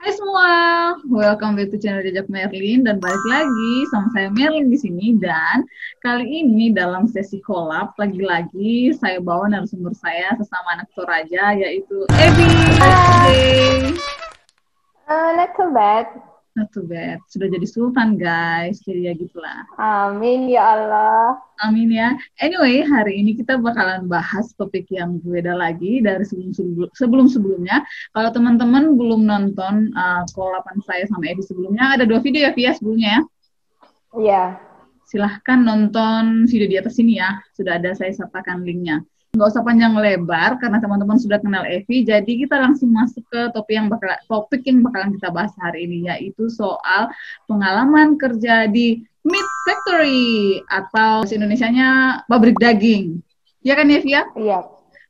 Hai semua, welcome back to channel Jejak Merlin dan balik lagi sama saya Merlin di sini dan kali ini dalam sesi collab lagi-lagi saya bawa narasumber saya sesama anak Toraja yaitu Ebi. Today. Not too bad. Not too bad, sudah jadi sultan guys, jadi ya gitulah. Amin ya Allah. Amin ya. Anyway, hari ini kita bakalan bahas topik yang beda lagi dari sebelum-sebelumnya. Kalau teman-teman belum nonton kolapan saya sama Edi sebelumnya, ada 2 video ya, Via, sebelumnya ya. Iya. Silahkan nonton video di atas ini ya. Sudah ada saya sertakan linknya. Nggak usah panjang lebar, karena teman-teman sudah kenal Evi, jadi kita langsung masuk ke topik yang bakalan kita bahas hari ini, yaitu soal pengalaman kerja di Meat Factory, atau Indonesianya pabrik daging. Ya kan ya, Via? Iya.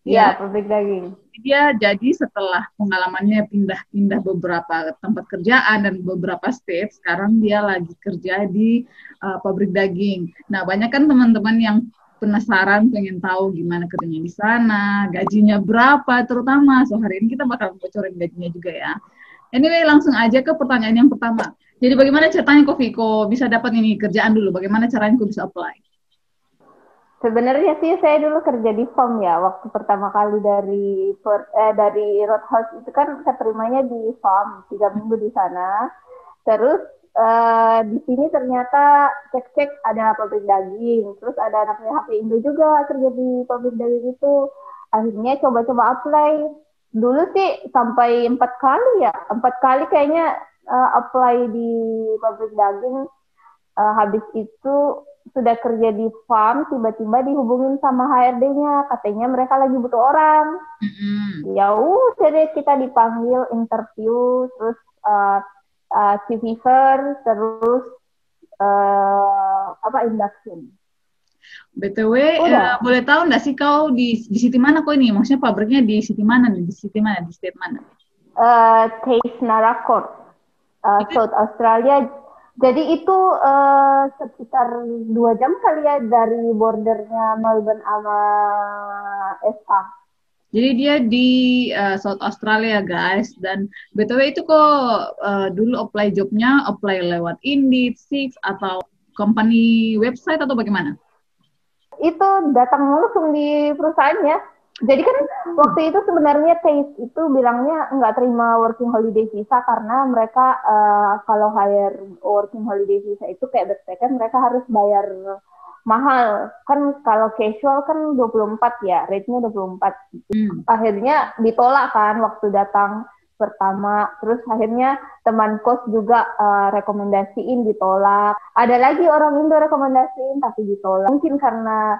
Iya, Ya, pabrik daging. dia jadi setelah pengalamannya pindah-pindah beberapa tempat kerjaan dan beberapa state, sekarang dia lagi kerja di pabrik daging. Nah, banyak kan teman-teman yang penasaran, pengen tahu gimana kerjanya di sana, gajinya berapa terutama. So, hari ini kita bakal bocorin gajinya juga ya. Anyway, langsung aja ke pertanyaan yang pertama. Jadi bagaimana ceritanya kok Viko bisa dapat ini kerjaan dulu? Bagaimana caranya kok bisa apply? Sebenarnya sih saya dulu kerja di farm ya. Waktu pertama kali dari Roadhouse itu kan saya terimanya di farm 3 minggu di sana. Terus di sini ternyata cek-cek ada pabrik daging. Terus ada anak HP Indo juga kerja di pabrik daging itu. Akhirnya coba-coba apply. Dulu sih sampai 4 kali ya. 4 kali kayaknya apply di pabrik daging. Habis itu sudah kerja di farm, tiba-tiba dihubungin sama HRD-nya, katanya mereka lagi butuh orang. Ya udah deh, kita dipanggil interview, terus CV-ver, terus induction. BTW, Udah. boleh tahu nggak sih kau di city mana kok ini? Maksudnya pabriknya di city mana nih? Di city mana? Di state mana? Taste Narakot, Itu South Australia. Jadi itu sekitar 2 jam kali ya dari bordernya Melbourne sama SA. Jadi dia di South Australia guys. Dan BTW itu kok dulu apply jobnya apply lewat Indeed, Six atau company website atau bagaimana? Itu datang langsung di perusahaannya. Jadi kan waktu itu sebenarnya Taste itu bilangnya nggak terima working holiday visa karena mereka kalau hire working holiday visa itu kayak backpacker mereka harus bayar mahal. Kan kalau casual kan 24 ya, rate-nya 24. Akhirnya ditolak kan waktu datang pertama. Terus akhirnya teman kos juga rekomendasiin ditolak. Ada lagi orang Indo rekomendasiin tapi ditolak. Mungkin karena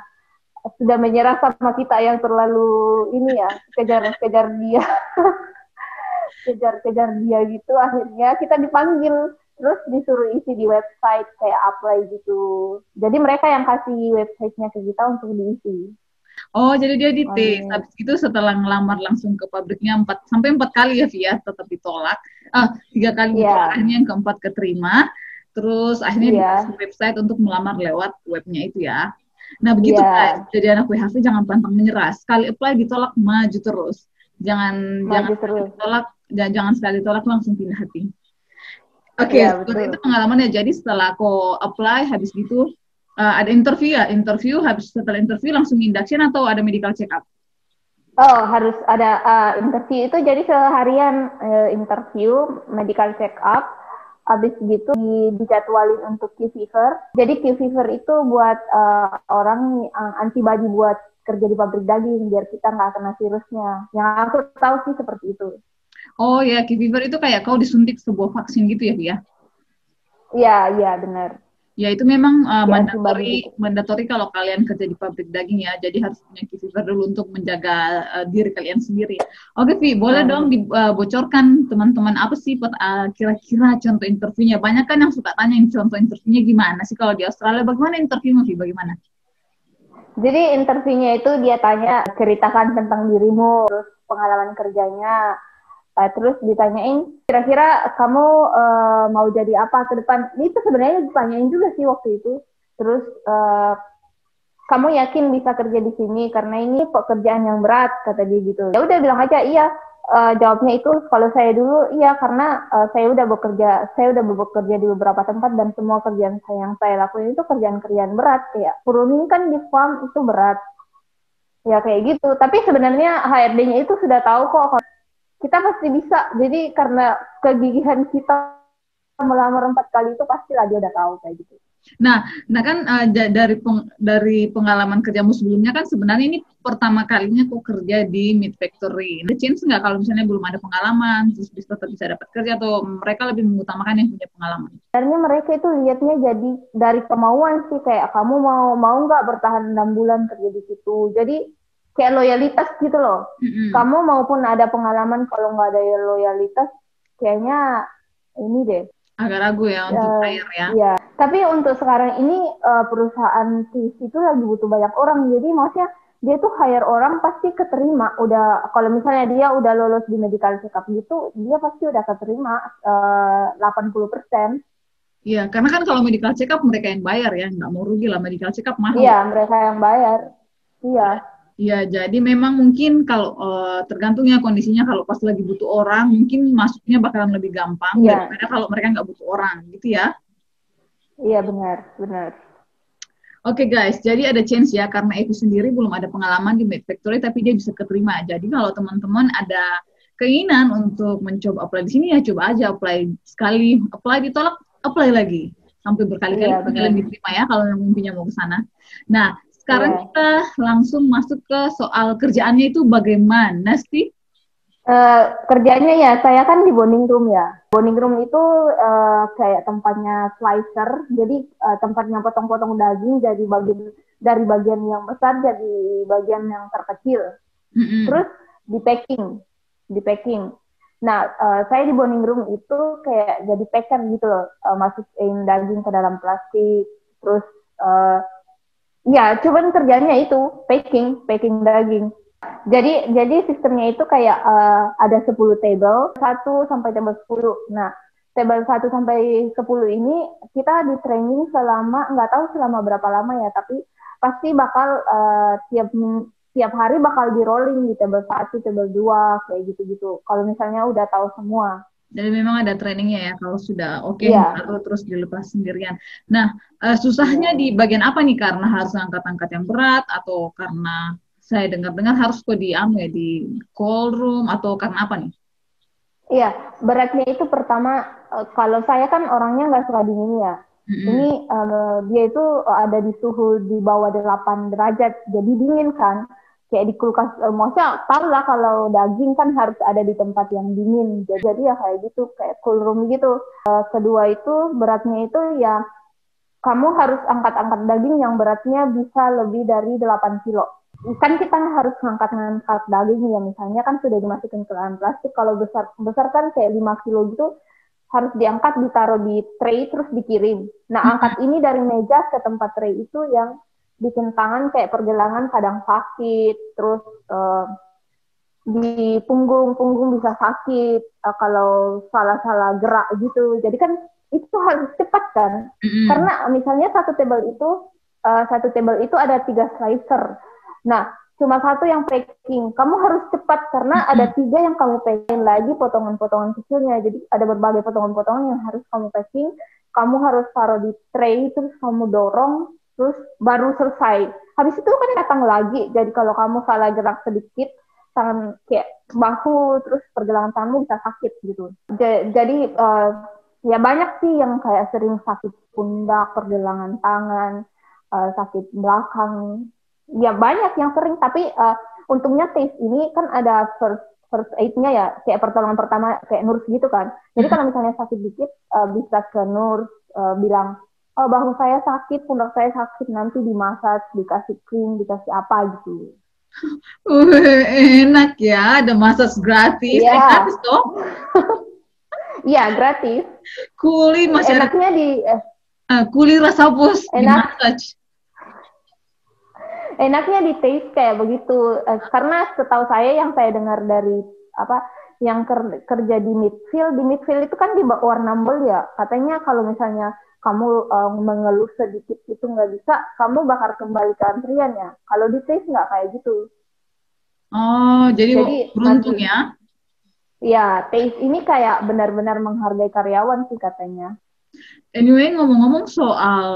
sudah menyerah sama kita yang terlalu ini ya, kejar-kejar dia, kejar-kejar dia gitu. Akhirnya kita dipanggil, terus disuruh isi di website kayak apply gitu. Jadi mereka yang kasih websitenya ke kita untuk diisi. Oh, jadi dia di tes. Hmm, Habis itu setelah ngelamar langsung ke pabriknya 4 sampai 4 kali ya, Via, tetap ditolak. 3 kali ditolak, iya, akhirnya yang keempat keterima. Terus akhirnya dikasih iya, website untuk melamar lewat webnya itu ya. Nah, begitu guys. iya, Jadi anak WHV jangan pantang menyerah. Sekali apply ditolak, maju terus. Jangan jangan maju sekali terus. ditolak, jangan sekali ditolak langsung pindah hati. Oke, Iya, seperti betul. itu pengalamannya. Jadi setelah aku apply, habis gitu ada interview ya. Interview, habis setelah interview langsung induction atau ada medical check up? Oh, harus ada interview itu jadi seharian interview, medical check up, habis gitu dijadwalin untuk Q fever. Jadi Q fever itu buat orang antibody buat kerja di pabrik daging biar kita nggak kena virusnya. Yang aku tahu sih seperti itu. Oh ya, Q fever itu kayak kau disuntik sebuah vaksin gitu ya, Via? Iya, iya benar. Ya itu memang Di antibody mandatory gitu. mandatory kalau kalian kerja di pabrik daging ya. Jadi harus punya Q fever dulu untuk menjaga diri kalian sendiri. Oke, Vi, boleh dong dibocorkan teman-teman apa sih kira-kira contoh interviewnya? Banyak kan yang suka tanya yang contoh interviewnya gimana sih kalau di Australia? Bagaimana interviewnya, Vi? Bagaimana? Jadi interviewnya itu dia tanya ceritakan tentang dirimu, terus pengalaman kerjanya. Terus ditanyain, kira-kira kamu mau jadi apa ke depan? Ini tuh sebenarnya ditanyain juga sih waktu itu. Terus kamu yakin bisa kerja di sini karena ini pekerjaan yang berat, kata dia gitu. Ya udah bilang aja iya. Jawabnya itu kalau saya dulu iya karena saya udah bekerja di beberapa tempat dan semua kerjaan yang saya lakuin itu kerjaan-kerjaan berat, kayak pruning kan di farm itu berat. Ya kayak gitu. Tapi sebenarnya HRD-nya itu sudah tahu kok kita pasti bisa. Jadi karena kegigihan kita melamar 4 kali itu pastilah dia udah tahu kayak gitu. Nah kan dari pengalaman kerjamu sebelumnya kan sebenarnya ini pertama kalinya kok kerja di meat factory. Ada chance nggak kalau misalnya belum ada pengalaman, terus tetap bisa dapat kerja, atau mereka lebih mengutamakan yang punya pengalaman? Sebenarnya mereka itu lihatnya jadi dari kemauan sih, kayak kamu mau nggak bertahan 6 bulan kerja di situ. Jadi kayak loyalitas gitu loh. Kamu maupun ada pengalaman, kalau nggak ada loyalitas, kayaknya ini deh. Agak ragu ya untuk hire ya. Iya. Tapi untuk sekarang ini perusahaan TIS itu lagi butuh banyak orang. Jadi maksudnya dia tuh hire orang pasti keterima. Udah kalau misalnya dia udah lolos di medical check up gitu, dia pasti udah keterima 80%. Iya, karena kan kalau medical check up mereka yang bayar ya, nggak mau rugi lah, medical check up mahal. Iya, mereka yang bayar. Iya. Iya, jadi memang mungkin kalau tergantung ya kondisinya, kalau pas lagi butuh orang, mungkin masuknya bakalan lebih gampang daripada kalau mereka nggak butuh orang, gitu ya. Iya, benar. Oke guys, jadi ada chance ya, karena Evi sendiri belum ada pengalaman di Meat Factory, tapi dia bisa keterima. Jadi kalau teman-teman ada keinginan untuk mencoba apply di sini, ya coba aja apply sekali, apply ditolak, apply lagi. Sampai berkali-kali bakalan diterima ya, kalau yang mimpinya mau ke sana. Nah, sekarang kita langsung masuk ke soal kerjaannya itu bagaimana sih? Kerjanya ya, saya kan di bonding room ya. Bonding room itu kayak tempatnya slicer, jadi tempatnya potong-potong daging dari bagian yang besar jadi bagian yang terkecil. Terus di packing. Nah, saya di bonding room itu kayak jadi packer gitu loh, masukin daging ke dalam plastik, terus ya cuman kerjanya itu packing daging. Jadi sistemnya itu kayak ada 10 table, 1 sampai table 10. Nah, table 1 sampai 10 ini kita di training selama, nggak tahu selama berapa lama ya, tapi pasti bakal tiap hari bakal di rolling di table 1, table 2, kayak gitu-gitu. Kalau misalnya udah tahu semua. Jadi memang ada trainingnya ya, kalau sudah oke, atau terus dilepas sendirian. Nah, susahnya di bagian apa nih? Karena harus angkat-angkat yang berat, atau karena saya dengar-dengar harus kok di cold room, atau karena apa nih? Iya, beratnya itu pertama, kalau saya kan orangnya nggak suka dingin ya. Ini dia itu ada di suhu di bawah 8 derajat, jadi dingin kan. Kayak di kulkas, maksudnya tahu lah kalau daging kan harus ada di tempat yang dingin. Jadi ya kayak gitu, kayak cool room gitu. Kedua itu beratnya itu ya, kamu harus angkat-angkat daging yang beratnya bisa lebih dari 8 kilo. Kan kita harus ngangkat daging ya, misalnya kan sudah dimasukin ke dalam plastik, kalau besar kan kayak 5 kilo gitu, harus diangkat, ditaruh di tray, terus dikirim. Nah, angkat ini dari meja ke tempat tray itu yang bikin tangan kayak pergelangan kadang sakit, terus di punggung bisa sakit kalau salah-salah gerak gitu. Jadi kan itu harus cepat kan, karena misalnya satu table itu ada 3 slicer. Nah, cuma 1 yang packing. Kamu harus cepat karena ada 3 yang kamu packing lagi potongan-potongan kecilnya. Jadi ada berbagai potongan-potongan yang harus kamu packing. Kamu harus taruh di tray, terus kamu dorong, terus baru selesai. Habis itu kan datang lagi. Jadi kalau kamu salah gerak sedikit, tangan kayak bahu, terus pergelangan tanganmu bisa sakit gitu. Jadi ya banyak sih yang kayak sering sakit pundak, pergelangan tangan, sakit belakang. Ya banyak yang sering, tapi untungnya TASE ini kan ada first aid-nya ya, kayak pertolongan pertama kayak nurse gitu kan. Jadi kalau misalnya sakit dikit bisa ke nurse, bilang, oh bahu saya sakit, pundak saya sakit, nanti dimasaj, dikasih krim, dikasih apa gitu. Enak ya, ada massage gratis. Gratis toh? Iya, gratis. Kuli masih enaknya kuli rasa bos di massage. Enaknya di TASE kayak begitu, karena setahu saya yang saya dengar dari yang kerja di midfield itu kan di bawah Numble ya, katanya kalau misalnya kamu mengeluh sedikit itu nggak bisa, kamu bakal kembali ke antrian ya. Kalau di taste nggak kayak gitu. Oh, jadi Jadi beruntung ya. ya taste ini kayak benar-benar menghargai karyawan sih katanya. Anyway, ngomong-ngomong soal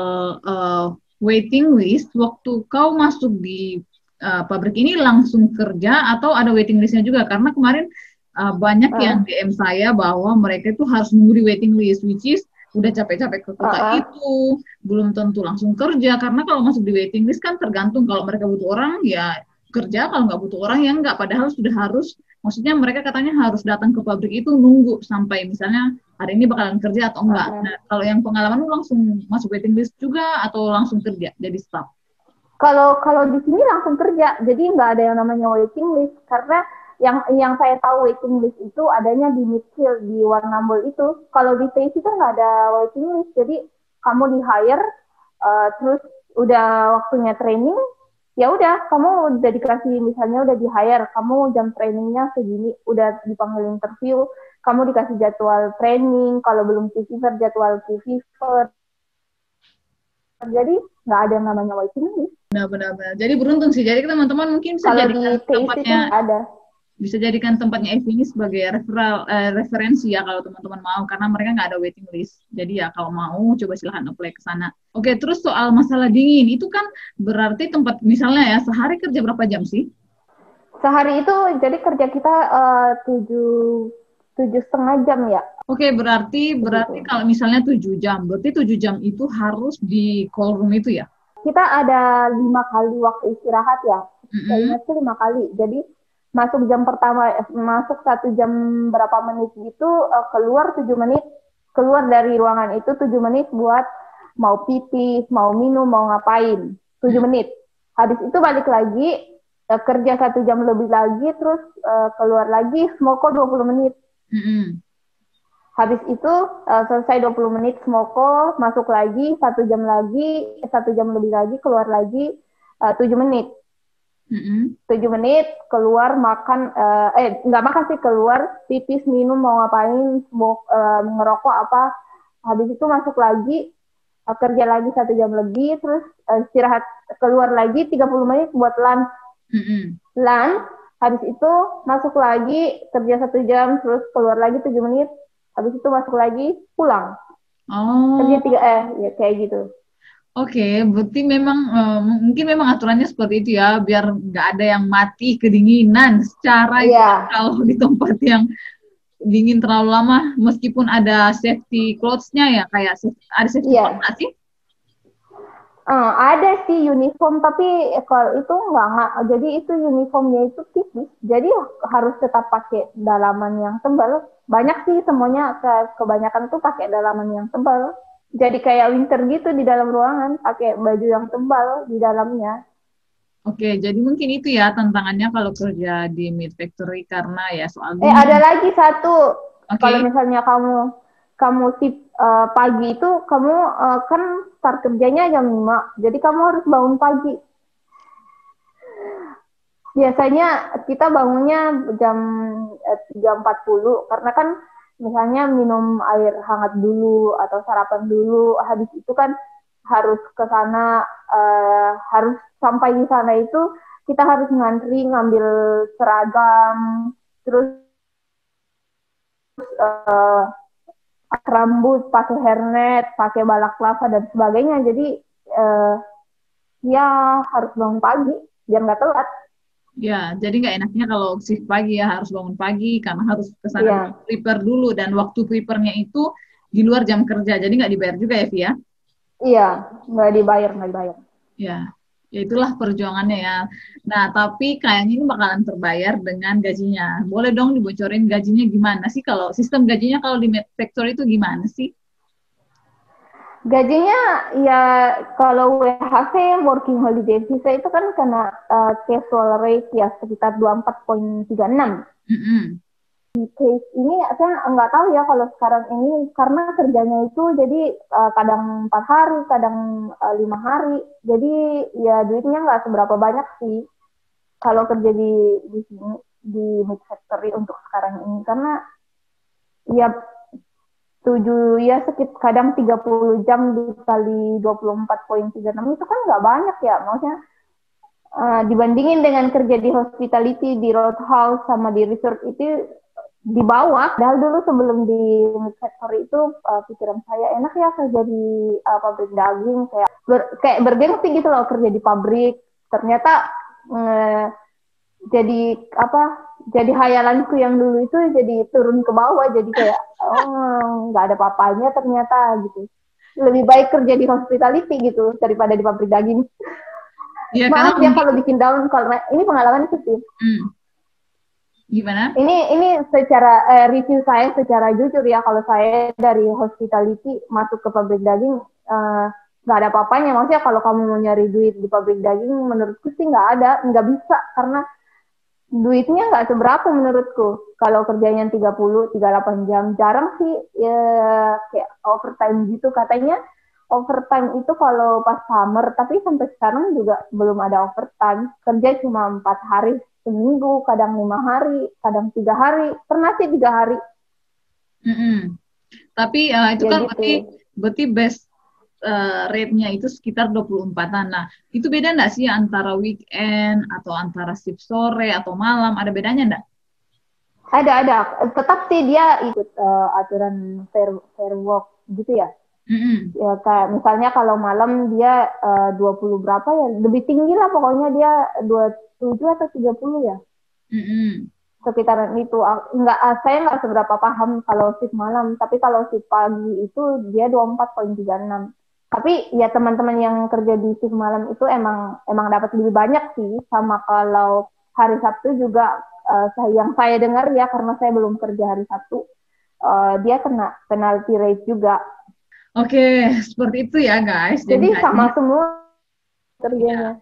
uh, waiting list, waktu kau masuk di pabrik ini langsung kerja atau ada waiting listnya juga? Karena kemarin banyak yang DM saya bahwa mereka itu harus nunggu di waiting list, which is udah capek-capek ke kota itu, belum tentu langsung kerja. Karena kalau masuk di waiting list kan tergantung kalau mereka butuh orang ya kerja, kalau nggak butuh orang ya nggak. Padahal sudah harus, maksudnya mereka katanya harus datang ke pabrik itu nunggu sampai misalnya hari ini bakalan kerja atau enggak. Nah, kalau yang pengalaman lu langsung masuk waiting list juga atau langsung kerja jadi staff? Kalau di sini langsung kerja, jadi nggak ada yang namanya waiting list karena yang saya tahu waiting list itu adanya di Midfield di Warnambol itu. Kalau di TIC itu nggak ada waiting list, jadi kamu di hire, terus udah waktunya training, ya udah kamu udah dikasih misalnya udah di hire, kamu jam trainingnya segini, udah dipanggil interview, kamu dikasih jadwal training, kalau belum Q-Fever jadwal Q-Fever. Jadi nggak ada yang namanya waiting list. Benar-benar. Jadi beruntung sih. Jadi teman-teman mungkin bisa Kalau di jadikan TIC itu tempatnya, ada. bisa jadikan tempatnya Evi ini sebagai referensi ya kalau teman-teman mau, karena mereka nggak ada waiting list. Jadi ya kalau mau coba silahkan apply ke sana. Oke, terus soal masalah dingin itu kan berarti tempat misalnya ya sehari kerja berapa jam sih? Sehari itu jadi kerja kita tujuh 7,5 jam ya. Oke, berarti Begitu. kalau misalnya 7 jam, berarti 7 jam itu harus di call room itu ya? Kita ada 5 kali waktu istirahat ya. Saya ingat tuh 5 kali. Jadi masuk jam pertama, masuk 1 jam berapa menit gitu, keluar 7 menit, keluar dari ruangan itu 7 menit buat mau pipis, mau minum, mau ngapain, 7 menit. Habis itu balik lagi, kerja 1 jam lebih lagi, terus keluar lagi, smoko 20 menit. Habis itu selesai 20 menit smoko, masuk lagi 1 jam lagi, 1 jam lebih lagi, keluar lagi 7 menit. 7 menit keluar makan, nggak makan sih, keluar pipis, minum, mau ngapain, ngerokok apa. Habis itu masuk lagi, kerja lagi 1 jam lebih, terus istirahat, keluar lagi 30 menit buat lunch. Lunch, habis itu masuk lagi, kerja 1 jam, terus keluar lagi 7 menit, habis itu masuk lagi, pulang. Kerja 3, ya kayak gitu. Oke, berarti memang mungkin memang aturannya seperti itu ya, biar nggak ada yang mati kedinginan secara itu kan kalau di tempat yang dingin terlalu lama, meskipun ada safety clothes-nya ya, kayak ada safety clothes nggak sih? Ada sih uniform, tapi kalau itu nggak, jadi itu uniformnya itu tipis, jadi harus tetap pakai dalaman yang tebal. Banyak sih semuanya, kebanyakan tuh pakai dalaman yang tebal. Jadi kayak winter gitu di dalam ruangan, pakai baju yang tebal di dalamnya. Oke, jadi mungkin itu ya tantangannya kalau kerja di meat factory karena ya soal Ada dingin. lagi satu, kalau Oke. misalnya kamu sip pagi itu, kamu kan start kerjanya jam 5, jadi kamu harus bangun pagi. Biasanya kita bangunnya jam 3.40, karena kan misalnya minum air hangat dulu atau sarapan dulu, habis itu kan harus ke sana, harus sampai di sana itu kita harus ngantri ngambil seragam, terus rambut, pakai hairnet, pakai balaclava dan sebagainya. Jadi ya harus bangun pagi biar nggak telat. Ya, jadi nggak enaknya kalau shift pagi ya, harus bangun pagi karena harus ke sana prepare dulu, dan waktu prepare-nya itu di luar jam kerja, jadi nggak dibayar juga ya, Via? Iya, nggak dibayar. Ya, ya itulah perjuangannya ya. Nah, tapi kayaknya ini bakalan terbayar dengan gajinya. Boleh dong dibocorin gajinya gimana sih, kalau sistem gajinya kalau di Medfactor itu gimana sih? Gajinya ya kalau WHV, working holiday visa itu kan kena casual rate ya sekitar 24,36. Di case ini saya nggak tahu ya kalau sekarang ini, karena kerjanya itu jadi kadang 4 hari, kadang 5 hari, jadi ya duitnya nggak seberapa banyak sih kalau kerja di sini di mid factory untuk sekarang ini, karena ya kadang 30 jam dikali 24,36 itu kan nggak banyak ya, maksudnya dibandingin dengan kerja di hospitality, di roadhouse sama di resort itu di bawah. Padahal dulu sebelum di meat factory itu pikiran saya enak ya kerja di pabrik daging, kayak bergengsi gitu loh kerja di pabrik. Ternyata jadi jadi hayalanku yang dulu itu jadi turun ke bawah, jadi kayak nggak ada apa-apanya ternyata gitu. Lebih baik kerja di hospitality gitu daripada di pabrik daging. Ya, Maaf ya kalau bikin down, kalau ini pengalaman itu sih. Gimana? Ini secara review saya secara jujur ya, kalau saya dari hospitality masuk ke pabrik daging nggak ada apa-apanya. Maksudnya kalau kamu mau nyari duit di pabrik daging, menurutku sih nggak bisa, karena duitnya nggak seberapa menurutku. Kalau kerjanya 38 jam, jarang sih ya, kayak overtime gitu katanya. Overtime itu kalau pas summer, tapi sampai sekarang juga belum ada overtime. Kerja cuma 4 hari seminggu, kadang 5 hari, kadang 3 hari. Pernah sih 3 hari. Tapi itu ya kan gitu. berarti best rate-nya itu sekitar 24-an. Nah, itu beda nggak sih antara weekend atau antara shift sore atau malam? Ada bedanya nggak? Ada. Tetap sih dia ikut aturan fair work gitu ya. Ya kayak misalnya kalau malam dia 20 berapa ya, lebih tinggi lah pokoknya, dia 27 atau 30 ya. Sekitaran itu. Saya nggak seberapa paham kalau shift malam, tapi kalau shift pagi itu dia 24,36. Tapi ya teman-teman yang kerja di shift malam itu emang dapat lebih banyak sih. Sama kalau hari Sabtu juga yang saya dengar ya, karena saya belum kerja hari Sabtu, dia kena penalty rate juga. Oke, seperti itu ya guys. Jadi sama semua kerjanya.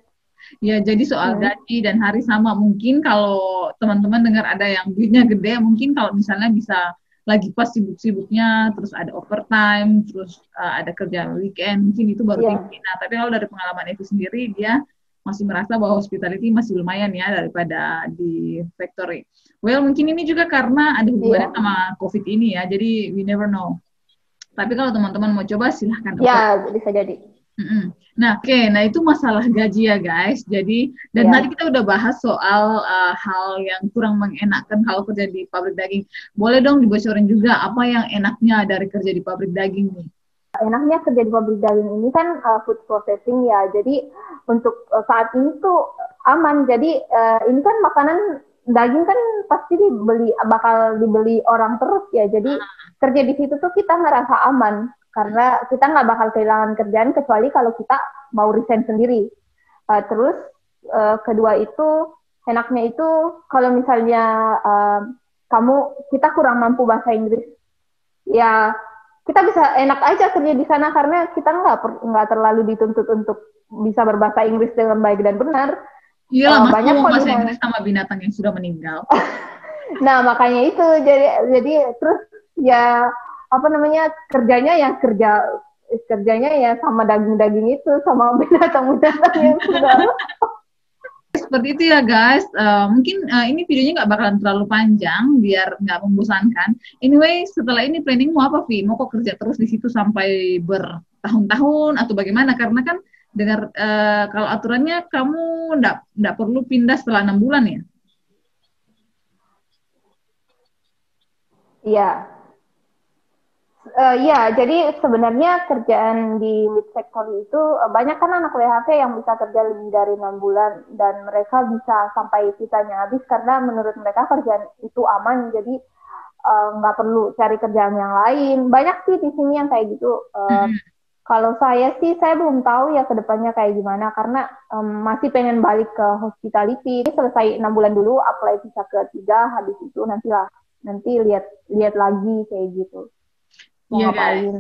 Ya, jadi soal gaji dan hari sama. Mungkin kalau teman-teman dengar ada yang duitnya gede, mungkin kalau misalnya bisa lagi pas sibuk-sibuknya, terus ada overtime, terus ada kerja weekend, mungkin itu baru tinggi. Nah, tapi kalau dari pengalaman Evi sendiri, dia masih merasa bahwa hospitality masih lumayan ya daripada di factory. Well, mungkin ini juga karena ada hubungannya sama COVID ini ya, jadi we never know. Tapi kalau teman-teman mau coba, silahkan. Ya, bisa jadi. Nah, nah itu masalah gaji ya guys. Jadi, dan tadi kita udah bahas soal hal yang kurang mengenakan kalau kerja di pabrik daging. Boleh dong dibocorin juga apa yang enaknya dari kerja di pabrik daging nih? Enaknya kerja di pabrik daging ini kan food processing ya. Jadi untuk saat ini tuh aman. Jadi ini kan makanan daging kan pasti bakal dibeli orang terus ya. Jadi kerja di situ tuh kita ngerasa aman, karena kita nggak bakal kehilangan kerjaan kecuali kalau kita mau resign sendiri. Terus kedua itu enaknya itu kalau misalnya kita kurang mampu bahasa Inggris, ya kita bisa enak aja kerja di sana karena kita nggak terlalu dituntut untuk bisa berbahasa Inggris dengan baik dan benar. Iya, banyak kok bahasa Inggris sama binatang yang sudah meninggal. Nah, makanya itu jadi terus ya kerjanya ya sama daging-daging itu, sama binatang-binatang yang sudah. Seperti itu ya guys. Mungkin ini videonya nggak bakalan terlalu panjang biar nggak membosankan. Anyway, setelah ini planningmu apa, Vi? Mau kok kerja terus di situ sampai bertahun-tahun atau bagaimana? Karena kan dengar kalau aturannya kamu nggak perlu pindah setelah 6 bulan ya? Iya. Ya, jadi sebenarnya kerjaan di meat factory itu banyak kan anak WHP yang bisa kerja lebih dari 6 bulan dan mereka bisa sampai visanya habis karena menurut mereka kerjaan itu aman, jadi nggak perlu cari kerjaan yang lain. Banyak sih di sini yang kayak gitu. Kalau saya belum tahu ya kedepannya kayak gimana, karena masih pengen balik ke hospitality. Selesai 6 bulan dulu, apply visa ke-3, habis itu nanti lihat lagi kayak gitu. Iya guys.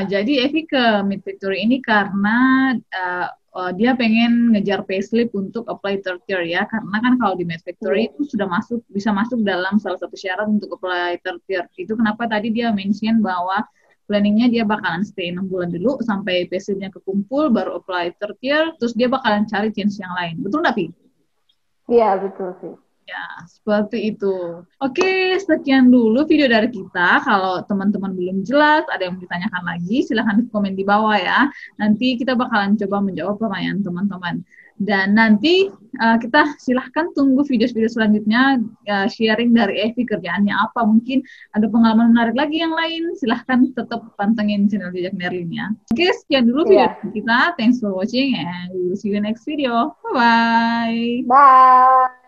Jadi Evi ke Meat Factory ini karena dia pengen ngejar payslip untuk apply third year ya, karena kan kalau di Meat Factory itu sudah bisa masuk dalam salah satu syarat untuk apply third year. Itu kenapa tadi dia mention bahwa planningnya dia bakalan stay 6 bulan dulu sampai payslipnya kekumpul, baru apply third year, terus dia bakalan cari chance yang lain. Betul nggak, Pi? Iya, betul sih. Ya, seperti itu. Oke, sekian dulu video dari kita. Kalau teman-teman belum jelas, ada yang ditanyakan lagi, silahkan komen di bawah ya. Nanti kita bakalan coba menjawab pertanyaan teman-teman. Dan nanti kita silahkan tunggu video-video selanjutnya, sharing dari Evi kerjaannya apa. Mungkin ada pengalaman menarik lagi yang lain. Silahkan tetap pantengin channel Jejak Merlin ya. Oke, sekian dulu video Iya. kita. Thanks for watching and we will see you next video. Bye-bye. Bye.